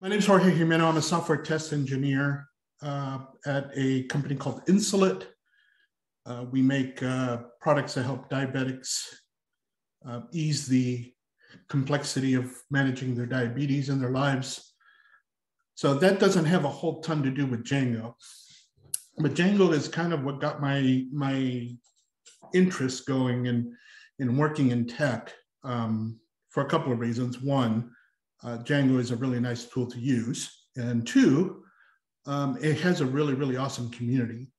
My name is Jorge Gimeno. I'm a software test engineer at a company called Insulet. We make products that help diabetics ease the complexity of managing their diabetes in their lives. So that doesn't have a whole ton to do with Django. But Django is kind of what got my interest going in working in tech for a couple of reasons. One, Django is a really nice tool to use. And two, it has a really, really awesome community.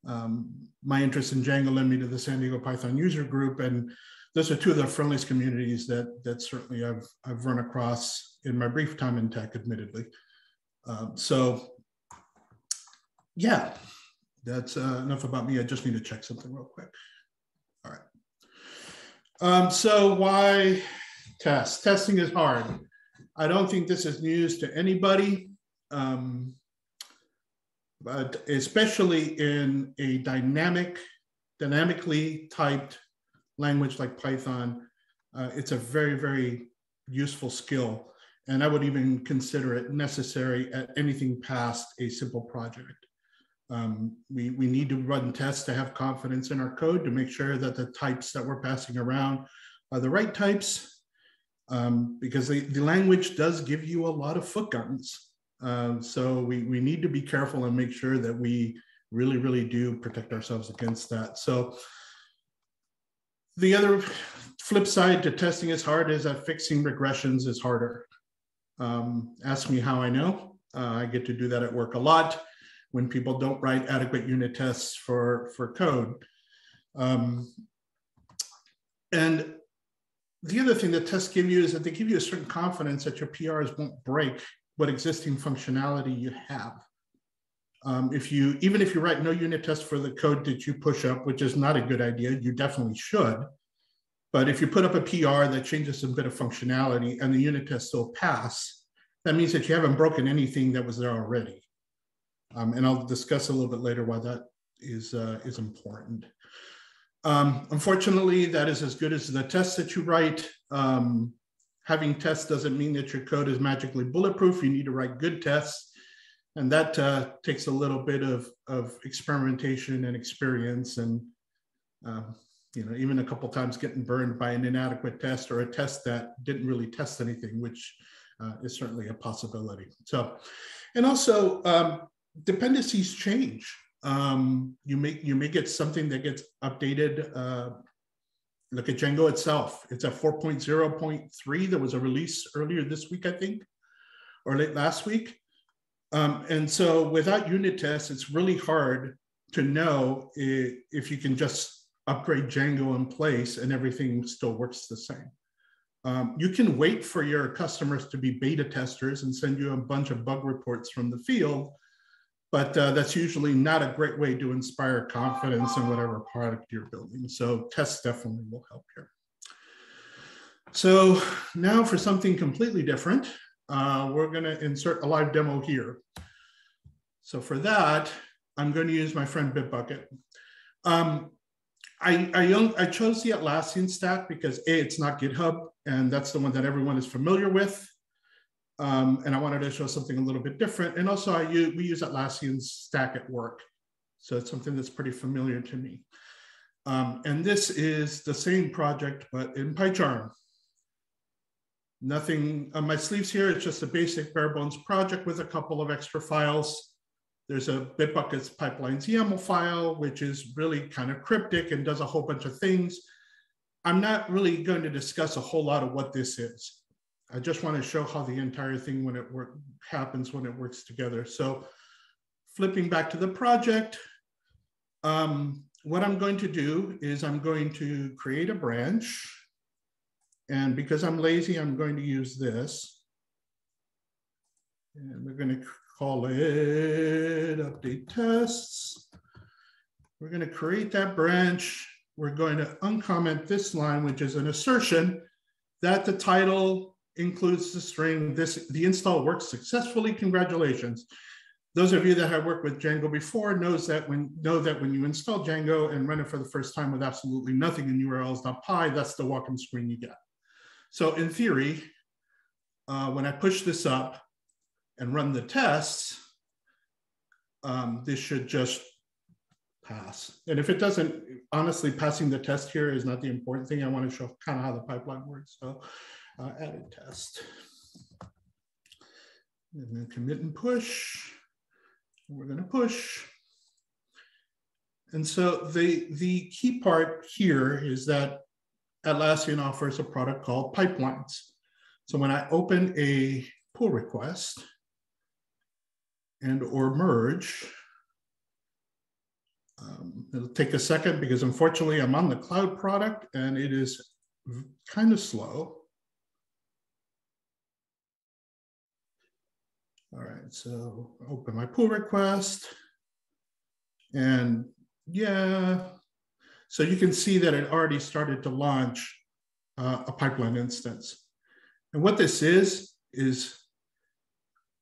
My interest in Django led me to the San Diego Python user group, and those are two of the friendliest communities that certainly I've run across in my brief time in tech, admittedly. So yeah, that's enough about me. I just need to check something real quick. All right. So why test? Testing is hard. I don't think this is news to anybody, but especially in a dynamically typed language like Python, it's a very, very useful skill. And I would even consider it necessary at anything past a simple project. We need to run tests to have confidence in our code to make sure that the types that we're passing around are the right types, because the language does give you a lot of foot guns. So we need to be careful and make sure that we really, really do protect ourselves against that. So the other flip side to testing is hard is that fixing regressions is harder. Ask me how I know. I get to do that at work a lot when people don't write adequate unit tests for code. And the other thing that tests give you is that they give you a certain confidence that your PRs won't break what existing functionality you have. Even if you write no unit test for the code that you push up, which is not a good idea, you definitely should. But if you put up a PR that changes a bit of functionality and the unit test still pass, that means that you haven't broken anything that was there already. And I'll discuss a little bit later why that is important. Unfortunately, that is as good as the tests that you write. Having tests doesn't mean that your code is magically bulletproof. You need to write good tests. And that takes a little bit of experimentation and experience, and even a couple times getting burned by an inadequate test or a test that didn't really test anything, which is certainly a possibility. So, and also dependencies change. You may get something that gets updated. Look at Django itself. It's at 4.0.3. There was a release earlier this week, I think, or late last week. And so without unit tests, it's really hard to know if you can just upgrade Django in place and everything still works the same. You can wait for your customers to be beta testers and send you a bunch of bug reports from the field, but that's usually not a great way to inspire confidence in whatever product you're building. So tests definitely will help here. So now for something completely different, we're going to insert a live demo here. So for that, I'm going to use my friend Bitbucket. I chose the Atlassian stack because A, it's not GitHub, and that's the one that everyone is familiar with. And I wanted to show something a little bit different. And also we use Atlassian's stack at work. So it's something that's pretty familiar to me. And this is the same project, but in PyCharm. Nothing on my sleeves here. It's just a basic bare bones project with a couple of extra files. There's a Bitbucket's pipelines YAML file, which is really kind of cryptic and does a whole bunch of things. I'm not really going to discuss a whole lot of what this is. I just want to show how the entire thing happens when it works together. So flipping back to the project, what I'm going to do is I'm going to create a branch. And because I'm lazy, I'm going to use this. And we're going to call it update tests. We're going to create that branch. We're going to uncomment this line, which is an assertion that the title includes the string, the install works successfully, congratulations. Those of you that have worked with Django before know that when you install Django and run it for the first time with absolutely nothing in urls.py, that's the welcome screen you get. So in theory, when I push this up, and run the tests, this should just pass. And if it doesn't, honestly, passing the test here is not the important thing. I want to show kind of how the pipeline works. So add a test. And then commit and push. We're going to push. And so the key part here is that Atlassian offers a product called pipelines. So when I open a pull request and or merge, it'll take a second because unfortunately I'm on the cloud product and it is kind of slow. All right, so open my pull request and yeah, so you can see that it already started to launch a pipeline instance. And what this is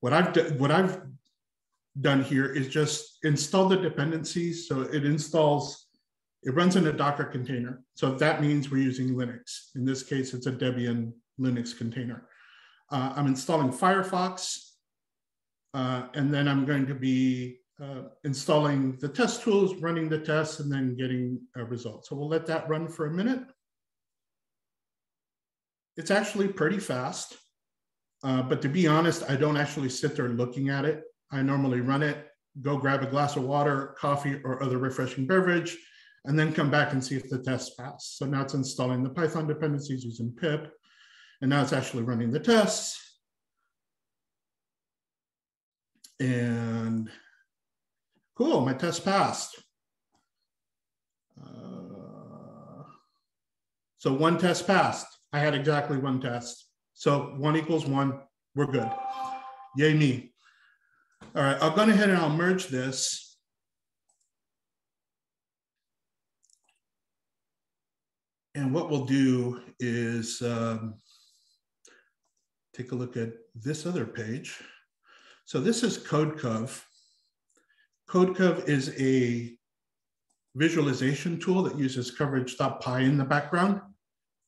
what I've done here is just install the dependencies. So it runs in a Docker container. So that means we're using Linux. In this case, it's a Debian Linux container. I'm installing Firefox, and then I'm going to be installing the test tools, running the tests, and then getting a result. So we'll let that run for a minute. It's actually pretty fast, but to be honest, I don't actually sit there looking at it. I normally run it, go grab a glass of water, coffee, or other refreshing beverage, and then come back and see if the test passed. So now it's installing the Python dependencies using pip, and now it's actually running the tests. And cool, my test passed. So one test passed. I had exactly one test. So 1 = 1, we're good. Yay me. All right, I'll go ahead and I'll merge this. And what we'll do is take a look at this other page. So this is CodeCov. CodeCov is a visualization tool that uses coverage.py in the background.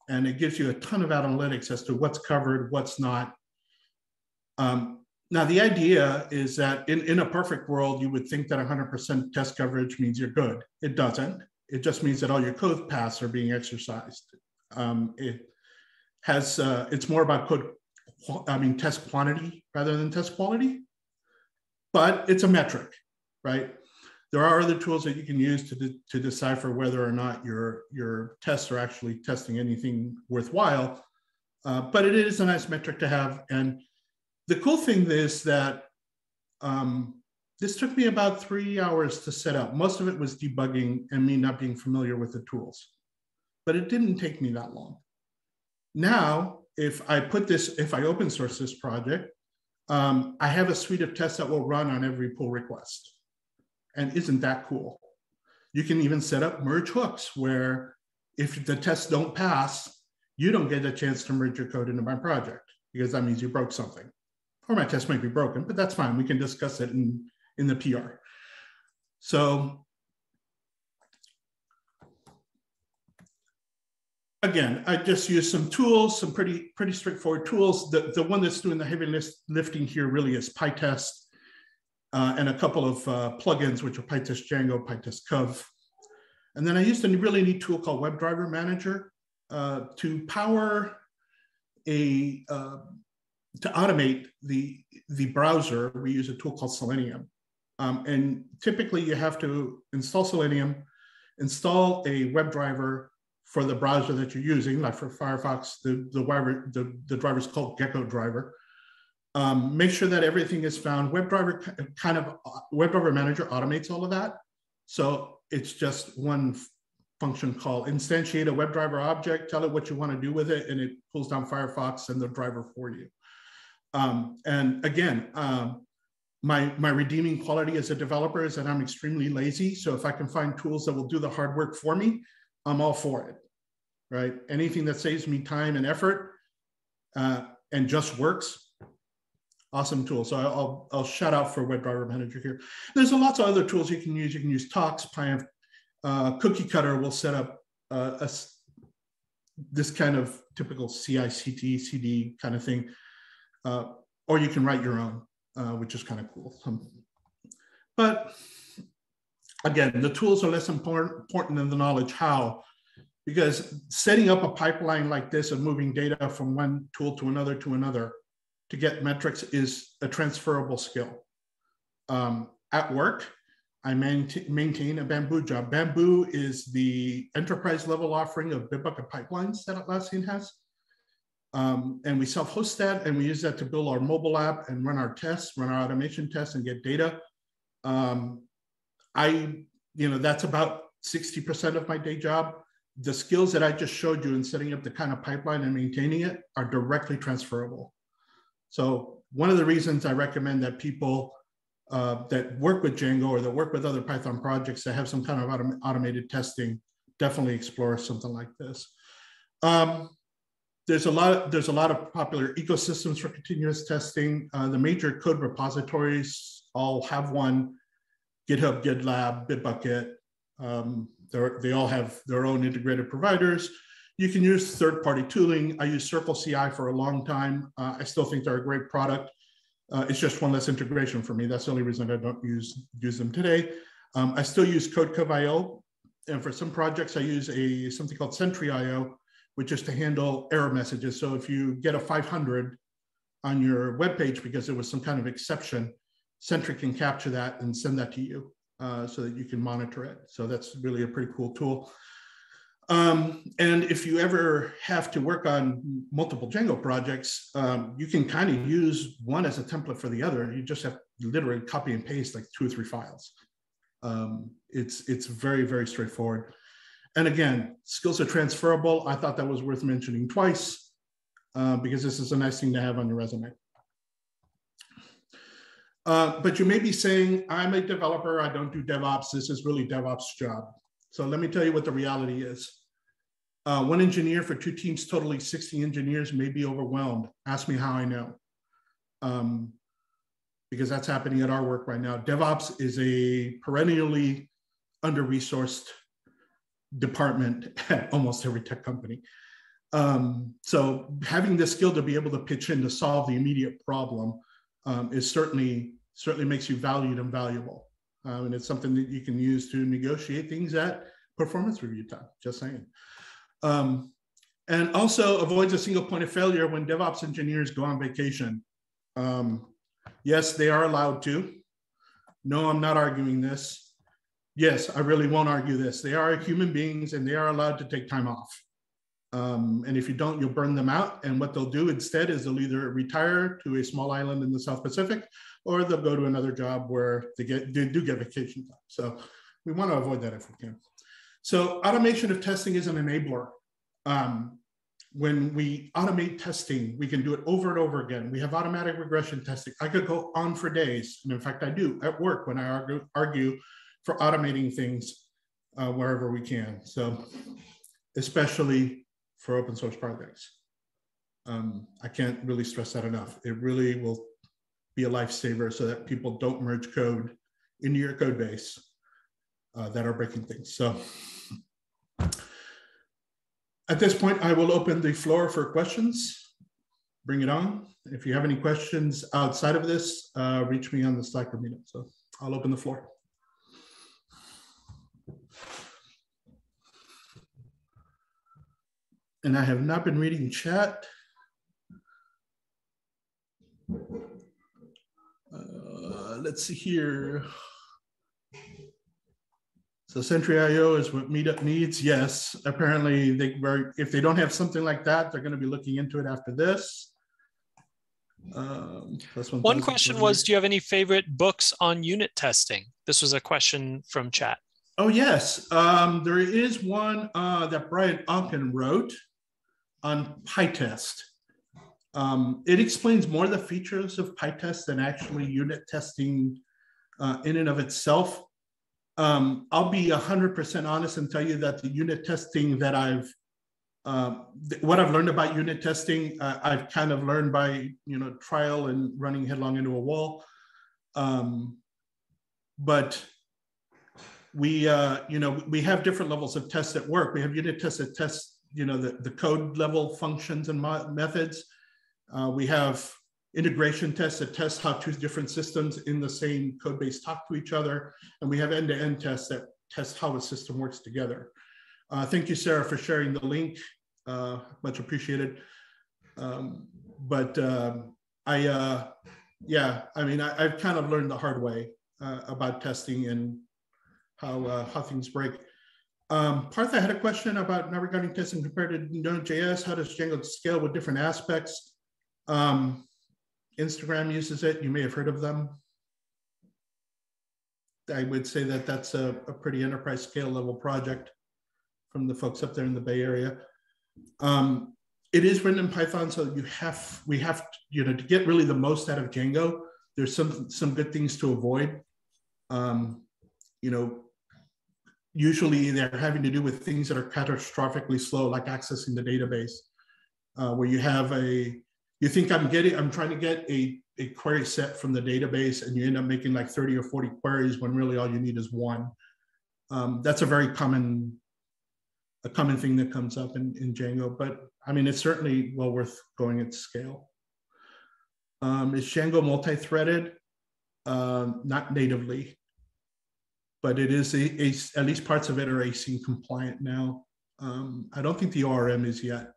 And it gives you a ton of analytics as to what's covered, what's not. Now, the idea is that in a perfect world, you would think that 100% test coverage means you're good. It doesn't. It just means that all your code paths are being exercised. It's more about test quantity rather than test quality, but it's a metric, right? There are other tools that you can use to decipher whether or not your tests are actually testing anything worthwhile, but it is a nice metric to have. And the cool thing is that this took me about 3 hours to set up. Most of it was debugging and me not being familiar with the tools, but it didn't take me that long. Now, if I open source this project, I have a suite of tests that will run on every pull request. And isn't that cool? You can even set up merge hooks where if the tests don't pass, you don't get a chance to merge your code into my project because that means you broke something. Or my test might be broken, but that's fine. We can discuss it in the PR. So again, I just used some tools, some pretty straightforward tools. The one that's doing the heavy lifting here really is PyTest. And a couple of plugins, which are PyTest Django, PyTest Cov. And then I used a really neat tool called WebDriver Manager to power to automate the browser. We use a tool called Selenium. And typically you have to install Selenium, install a WebDriver for the browser that you're using, like for Firefox, the driver is called Gecko driver. Make sure that everything is found. WebDriver Manager automates all of that. So it's just one function called instantiate a WebDriver object, tell it what you want to do with it, and it pulls down Firefox and the driver for you. And again, my redeeming quality as a developer is that I'm extremely lazy. So if I can find tools that will do the hard work for me, I'm all for it, right? Anything that saves me time and effort and just works, awesome tool. So I'll shout out for WebDriver Manager here. There's lots of other tools you can use. You can use Tox, Cookie Cutter will set up this kind of typical CI/CD kind of thing, or you can write your own. which is kind of cool. But again, the tools are less important than the knowledge how, because setting up a pipeline like this and moving data from one tool to another to get metrics is a transferable skill. At work, I maintain a Bamboo job. Bamboo is the enterprise level offering of Bitbucket pipelines that Atlassian has. And we self-host that, and we use that to build our mobile app and run our tests, run our automation tests, and get data. That's about 60% of my day job. The skills that I just showed you in setting up the kind of pipeline and maintaining it are directly transferable. So one of the reasons I recommend that people that work with Django or that work with other Python projects that have some kind of automated testing definitely explore something like this. There's a lot of popular ecosystems for continuous testing. The major code repositories all have one: GitHub, GitLab, Bitbucket. They all have their own integrated providers. You can use third-party tooling. I used Circle CI for a long time. I still think they're a great product. It's just one less integration for me. That's the only reason I don't use them today. I still use CodeCove.io, and for some projects, I use something called Sentry.io, which is to handle error messages. So if you get a 500 on your web page because there was some kind of exception, Sentry can capture that and send that to you so that you can monitor it. So that's really a pretty cool tool. And if you ever have to work on multiple Django projects, you can kind of use one as a template for the other. You just have to literally copy and paste like 2 or 3 files. It's very, very straightforward. And again, skills are transferable. I thought that was worth mentioning twice because this is a nice thing to have on your resume. But you may be saying, I'm a developer, I don't do DevOps. This is really DevOps' job. So let me tell you what the reality is. One engineer for 2 teams, totally 60 engineers, may be overwhelmed. Ask me how I know. Because that's happening at our work right now. DevOps is a perennially under-resourced department at almost every tech company. So having the skill to be able to pitch in to solve the immediate problem is certainly makes you valued and valuable. And it's something that you can use to negotiate things at performance review time, just saying. And also avoids a single point of failure when DevOps engineers go on vacation. Yes, they are allowed to. No, I'm not arguing this. Yes, I really won't argue this. They are human beings and they are allowed to take time off. And if you don't, you'll burn them out. And what they'll do instead is they'll either retire to a small island in the South Pacific, or they'll go to another job where they do get vacation time. So we want to avoid that if we can. So automation of testing is an enabler. When we automate testing, we can do it over and over again. We have automatic regression testing. I could go on for days. And in fact, I do at work when I argue for automating things wherever we can. So especially for open source projects. I can't really stress that enough. It really will be a lifesaver so that people don't merge code into your code base that are breaking things. So at this point, I will open the floor for questions. Bring it on. If you have any questions outside of this, reach me on the Slack or meetup. So I'll open the floor. And I have not been reading chat. Let's see here. So Sentry.io is what Meetup needs. Yes, apparently if they don't have something like that, they're going to be looking into it after this. One question was, do you have any favorite books on unit testing? This was a question from chat. Oh, yes. There is one that Brian Onken wrote on PyTest. It explains more the features of PyTest than actually unit testing in and of itself. I'll be 100% honest and tell you that the unit testing that what I've learned about unit testing, I've kind of learned by trial and running headlong into a wall. But we have different levels of tests at work. We have unit tests that test the code level functions and methods. We have integration tests that test how two different systems in the same code base talk to each other. And we have end-to-end tests that test how a system works together. Thank you, Sarah, for sharing the link. Much appreciated. Yeah, I mean, I've kind of learned the hard way about testing and how things break. Partha had a question about now regarding testing compared to Node.js. How does Django scale with different aspects? Instagram uses it. You may have heard of them. I would say that that's a pretty enterprise scale level project from the folks up there in the Bay Area. It is written in Python, so we have to get really the most out of Django. There's some good things to avoid. Usually they're having to do with things that are catastrophically slow, like accessing the database, where you have you think I'm trying to get a query set from the database, and you end up making like 30 or 40 queries when really all you need is one. That's a very common thing that comes up in Django, but I mean, it's certainly well worth going at scale. Is Django multi-threaded? Not natively, but it is at least parts of it are async compliant now. I don't think the ORM is yet,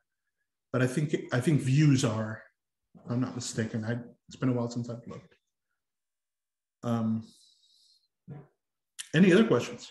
but I think views are, if I'm not mistaken. It's been a while since I've looked. Any other questions?